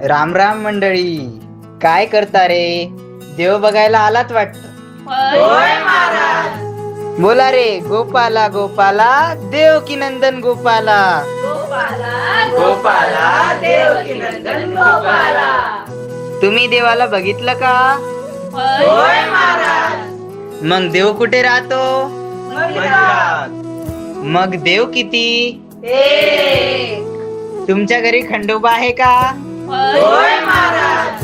राम राम मंडळी. काय करता रे? देव बघायला आलात वाटत. होय महाराज. बोला रे, गोपाला गोपाला देव की नंदन गोपाला. गोपाला गोपाला देवकी नंदन गोपाला. तुम्ही देवाला बघितलं का? होय महाराज. मग देव कुठे राहतो? मंदिरात. मग देव किती? एक. तुमच्या घरी खंडोबा आहे का? होय महाराज.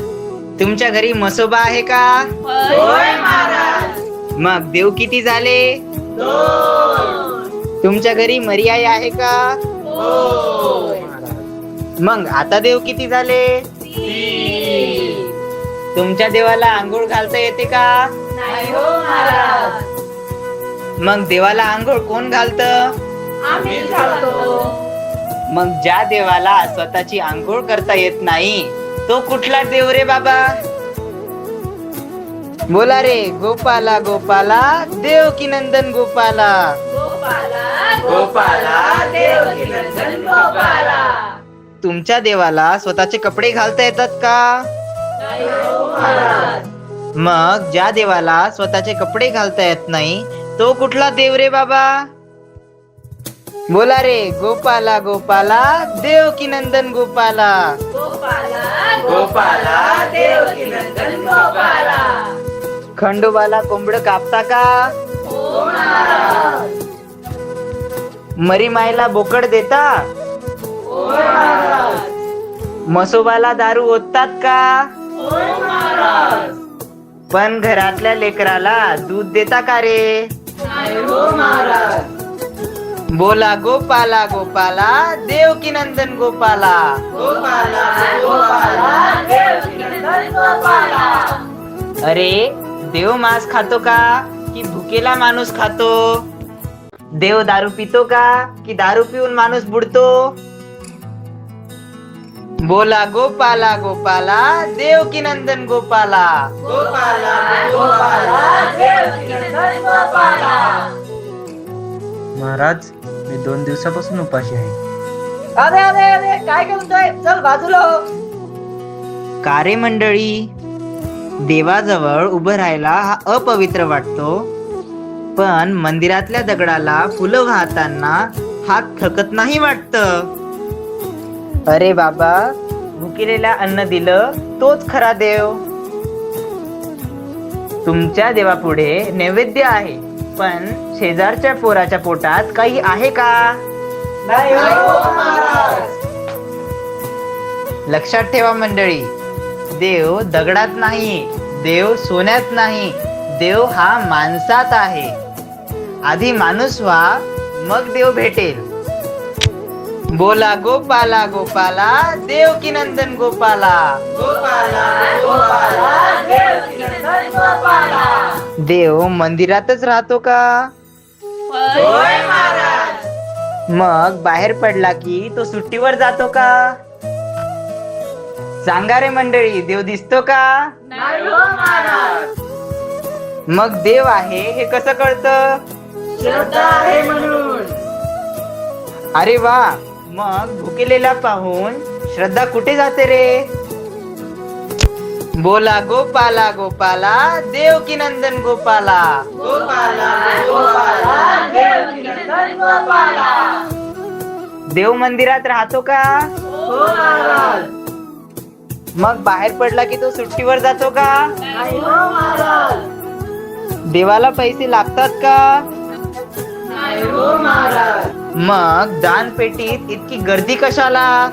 तुमच्या घरी म्हसोबा आहे का? होय महाराज. मग देव किती झाले? दोन. तुमच्या घरी मरियाई आहे का? होय. मग आता देव किती झाले? तीन. तुमच्या देवाला आंघोळ घालता येते का? नाही हो महाराज. मग देवाला आंघोळ कोण घालत? आम्ही घालतो. मग ज्या देवाला स्वतःची आंघोळ करता येत नाही तो कुठला देव रे बाबा? बोला रे, गोपाला गोपाला देव की नंदन गोपाला. गोपाला गोपाला देवकी नंदन गोपाला. तुमच्या देवाला स्वतःचे कपडे घालता येतात का? नाही हो महाराज. मग ज्या देवाला स्वतःचे कपडे घालता येत नाही तो कुठला देव रे बाबा? बोला रे, गोपाला गोपाला देव की नंदन गोपाला. गोपाला गोपाला देवकी नंदन गोपाला. खंडोबाला कोंबड कापता का? हो महाराज. मरी मायला बोकड देता? होय महाराज. म्हसोबाला दारू ओततात का? होय महाराज. पण घरातल्या लेकराला दूध देता का रे? नाही हो महाराज. बोला, गोपाला गोपाला देव की नंदन गोपाला. गोपाला गोपाला देवकी नंदन गोपाला. अरे, देव मांस खातो का की भुकेला माणूस खातो? देव दारू पितो का की दारू पिऊन माणूस बुडतो? बोला, गोपाला गोपाला देव की नंदन गोपाला. गोपाला गोपाला देवकी नंदन गोपाला. महाराज, मी 2 दिवसापासून उपाशी आहे. अरे अरे अरे, काय करतोय? चल बाजूला हो. का रे मंडळी, देवाजवळ उभं राहायला हा अपवित्र वाटतो, पण मंदिरातल्या दगडाला फुलं वाहताना हात थकत नाही वाटत. अरे बाबा, भुकेलेला अन्न दिलं तोच खरा देव. तुमच्या देवापुढे नैवेद्य आहे, पण शेजारच्या पोराच्या पोटात काही आहे का? नाही हो महाराज. लक्षात ठेवा मंडळी, देव दगडात नाही, देव सोन्यात नाही, देव हा माणसात आहे. आधी माणूस व्हा, मग देव भेटेल. बोला, गोपाला गोपाला देव की नंदन गोपाला. गोपाला गोपाला देवकी नंदन गोपाला. देव मंदिरातच राहतो का? होय महाराज. मग बाहेर पडला की तो सुट्टीवर जातो का? सांगा रे मंडळी, देव दिसतो का? नाही हो महाराज. मग देव आहे हे कसं कळतं? श्रद्धा आहे म्हणून. अरे वा, मग भुकेलेला पाहून श्रद्धा कुठे जाते रे? बोला, गोपाला गोपाला देव की नंदन गोपाला. गोपाला गोपाला देवकी नंदन गोपाला. देव मंदिरात राहतो का? हो महाराज. मग बाहेर पडला की तो सुट्टीवर जातो का? नाही हो महाराज. देवाला पैसे लागतात का? नाही हो महाराज. मग दान पेटीत इतकी गर्दी कशाला?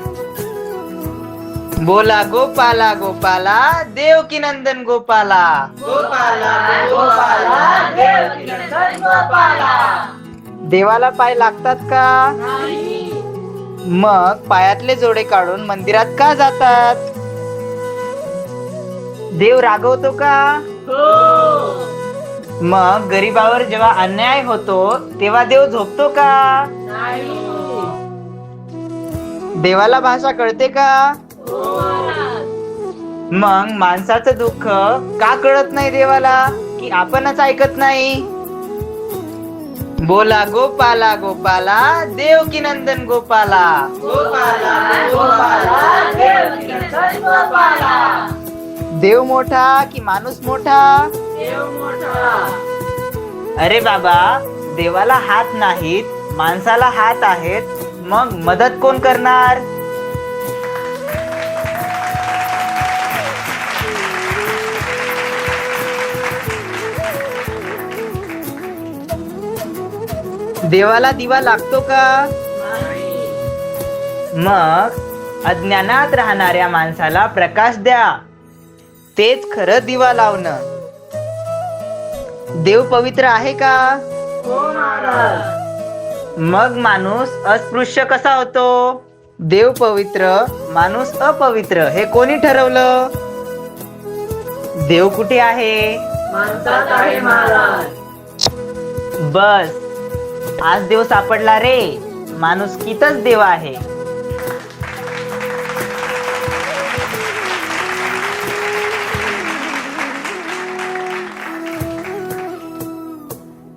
बोला, गोपाला गोपाला देव की नंदन गोपाला. गोपाला गोपाला देवकी नंदन गोपाला. देवाला पाय लागतात का? नाही. मग पायातले जोडे काढून मंदिरात का जातात? देव रागवतो का? हो. मग गरीबावर जेव्हा अन्याय होतो तेव्हा देव झोपतो का? नाही. देवाला भाषा कळते का? हो महाराज. मग माणसाचं दुःख का कळत नाही देवाला, की आपणच ऐकत नाही? बोला गोपाला गोपाला देवकी नंदन गोपाला. गोपाला गोपाला देवकी नंदन गोपाला. देव मोठा की माणूस मोठा? देव मोठा. अरे बाबा, देवाला हात नाहीत, माणसाला हात आहेत, मग मदत कोण करणार? देवाला दिवा लागतो का? नाही. मग अज्ञानात राहणाऱ्या माणसाला प्रकाश द्या, तेच खरं दिवा लावणं. देव पवित्र आहे का? हो महाराज. मग माणूस अस्पृश्य कसा होतो? देव पवित्र, माणूस अपवित्र हे कोणी ठरवलं? देव कुठे आहे? माणसात आहे महाराज. बस, आज देव सापडला रे. माणुसकीतच देव आहे.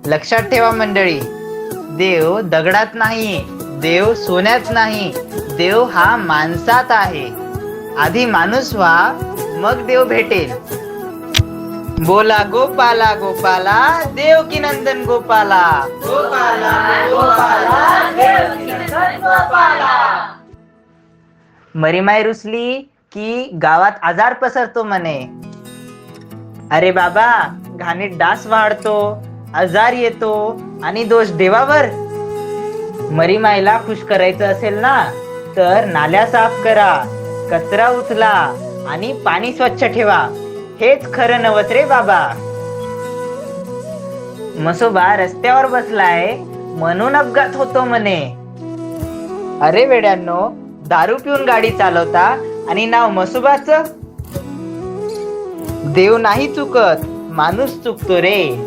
लक्षात ठेवा मंडळी, देव दगडात नाही, देव सोन्यात नाही, देव हा माणसात आहे. आधी माणूस व्हा, मग देव भेटेल. बोला गोपाला गोपाला देवकी नंदन गोपाला. गोपाला गोपाला देवकी नंदन गोपाला. मरीमाय रुसली की गावात आजार पसरतो म्हणे. अरे बाबा, घाणीत डास वाढतो, आजार येतो आणि दोष देवावर. मरीमायला खुश करायचं असेल ना, तर नाल्या साफ करा, कचरा उचला आणि पाणी स्वच्छ ठेवा. हेच खरं नवस रे बाबा. मसोबा रस्त्यावर बसलाय म्हणून अपघात होतो म्हणे. अरे वेड्यांनो, दारू पिऊन गाडी चालवता आणि नाव मसोबाचं. देव नाही चुकत, माणूस चुकतो रे.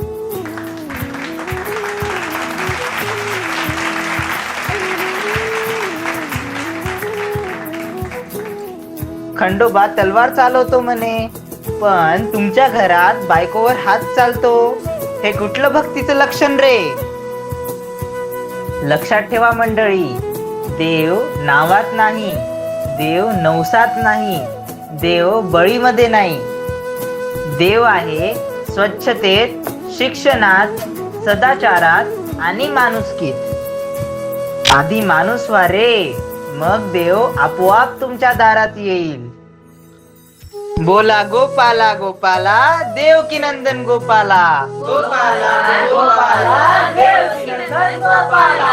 खंडोबा तलवार चालवतो म्हणे, पण तुमच्या घरात बायकोवर हात चालतो. हे कुठलं भक्तीचं लक्षण रे? लक्षात ठेवा मंडळी, देव नावात नाही, देव नवसात नाही, देव बळीमध्ये नाही. देव आहे स्वच्छतेत, शिक्षणात, सदाचारात आणि माणुसकीत. आधी माणूस व्हा रे, मग देव आपोआप तुमच्या दारात येईल. बोला गोपाला गोपाला देवकी नंदन गोपाला. गोपाला गोपाला देवकी नंदन गोपाला.